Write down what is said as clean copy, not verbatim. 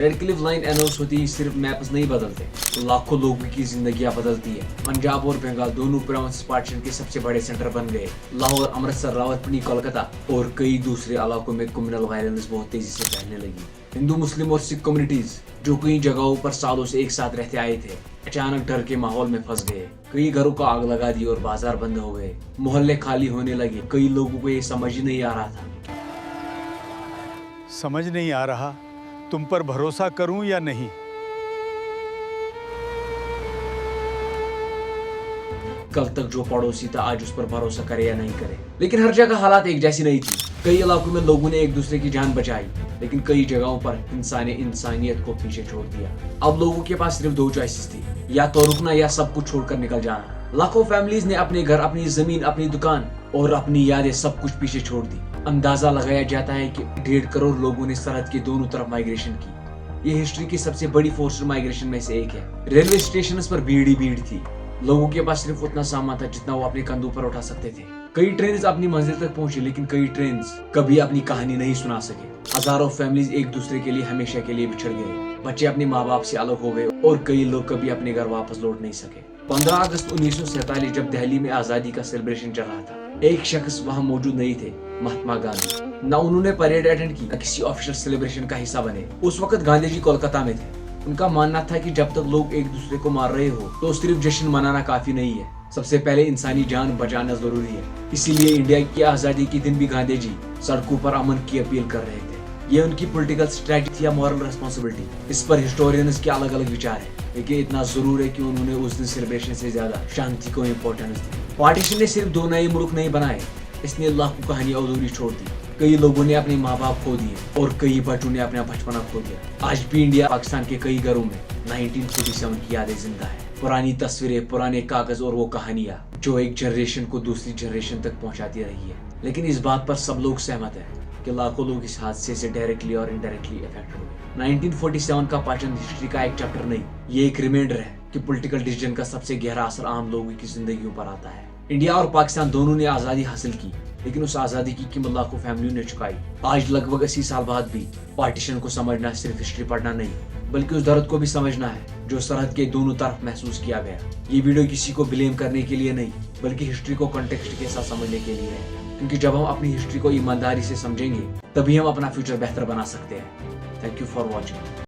Red Cliff line announce होती ही सिर्फ maps नहीं बदलते, लाखों लोगों की जिंदगियां बदलती है। पंजाब और बंगाल दोनों प्रोविंस पार्टीशन के सबसे बड़े सेंटर बन गए। लाहौर, अमृतसर, रावलपिंडी, कोलकाता और कई दूसरे इलाकों में कम्युनल वायलेंस बहुत तेजी से फैलने लगी। हिंदू, मुस्लिम और सिख कम्युनिटीज जो कई जगहों पर सालों से एक साथ रहते आए थे, अचानक डर के माहौल में फंस गए। कई घरों को आग लगा दी और बाजार बंद हो गए। मोहल्ले खाली होने लगे। कई लोगों को ये समझ ही नहीं आ रहा था। समझ नहीं आ रहा तुम पर भरोसा करूं या नहीं। कल तक जो पड़ोसी था आज उस पर भरोसा करे या नहीं करे। लेकिन हर जगह हालात एक जैसी नहीं थी। कई इलाकों में लोगों ने एक दूसरे की जान बचाई, लेकिन कई जगहों पर इंसान ने इंसानियत को पीछे छोड़ दिया। अब लोगों के पास सिर्फ दो चॉइसेस थी, या तो रुकना या सब कुछ छोड़कर निकल जाना। लाखों फैमिलीज ने अपने घर, अपनी जमीन, अपनी दुकान और अपनी यादें सब कुछ पीछे छोड़ दी। अंदाजा लगाया जाता है कि 1.5 करोड़ लोगों ने सरहद के दोनों तरफ माइग्रेशन की। ये हिस्ट्री की सबसे बड़ी फोर्स्ड माइग्रेशन में से एक है। रेलवे स्टेशन पर भीड़ ही भीड़ थी। लोगों के पास सिर्फ उतना सामान था जितना वो अपने कंधों पर उठा सकते थे। कई ट्रेन अपनी मंजिल तक पहुंची, लेकिन कई ट्रेन कभी अपनी कहानी नहीं सुना सके। हजारों फैमिलीज एक दूसरे के लिए हमेशा के लिए बिछड़ गए। बच्चे अपने माँ बाप से अलग हो गए और कई लोग कभी अपने घर वापस लौट नहीं सके। 15 अगस्त 1947 जब दिल्ली में आजादी का सेलिब्रेशन चल रहा था, एक शख्स वहाँ मौजूद नहीं थे, महात्मा गांधी। न उन्होंने परेड अटेंड की, न किसी ऑफिशियल सेलिब्रेशन का हिस्सा बने। उस वक्त गांधी जी कोलकाता में थे। उनका मानना था कि जब तक लोग एक दूसरे को मार रहे हो तो सिर्फ जश्न मनाना काफी नहीं है, सबसे पहले इंसानी जान बचाना जरूरी है। इसीलिए इंडिया की आजादी के दिन भी गांधी जी सड़कों पर अमन की अपील कर रहे थे। ये उनकी पॉलिटिकल स्ट्रेटजी या मॉरल रिस्पॉन्सिबिलिटी, इस पर हिस्टोरियंस के अलग अलग विचार है। लेकिन इतना जरूर है कि उन्होंने उस दिन सेलिब्रेशन से ज्यादा शांति को इम्पोर्टेंस दी। पार्टीशन ने सिर्फ 2 नए मुल्क नहीं बनाए, इसने लाखों कहानियां अधूरी छोड़ दी। कई लोगों ने अपने माँ बाप खो दिए और कई बच्चों ने अपना बचपना खो दिया। आज भी इंडिया पाकिस्तान के कई घरों में 1947 की यादें जिंदा है। पुरानी तस्वीरें, पुराने कागज और वो कहानियां जो एक जनरेशन को दूसरी जनरेशन तक पहुंचाती रही है। लेकिन इस बात पर सब लोग सहमत है कि लाखों लोग इस हादसे से डायरेक्टली और इनडायरेक्टली इफेक्ट हुए। 1947 का पाचन हिस्ट्री का एक चैप्टर नहीं, ये एक रिमाइंडर है कि पॉलिटिकल डिसीजन का सबसे गहरा असर आम लोगों की जिंदगियों पर आता है। इंडिया और पाकिस्तान दोनों ने आजादी हासिल की, लेकिन उस आजादी की कीमत लाखों फैमिलियों ने चुकाई। आज लगभग 80 साल बाद भी पार्टीशन को समझना सिर्फ हिस्ट्री पढ़ना नहीं, बल्कि उस दर्द को भी समझना है जो सरहद के दोनों तरफ महसूस किया गया। ये वीडियो किसी को ब्लेम करने के लिए नहीं, बल्कि हिस्ट्री को कॉन्टेक्स्ट के साथ समझने के लिए है। क्योंकि जब हम अपनी हिस्ट्री को ईमानदारी से समझेंगे, तभी हम अपना फ्यूचर बेहतर बना सकते हैं। Thank you for watching.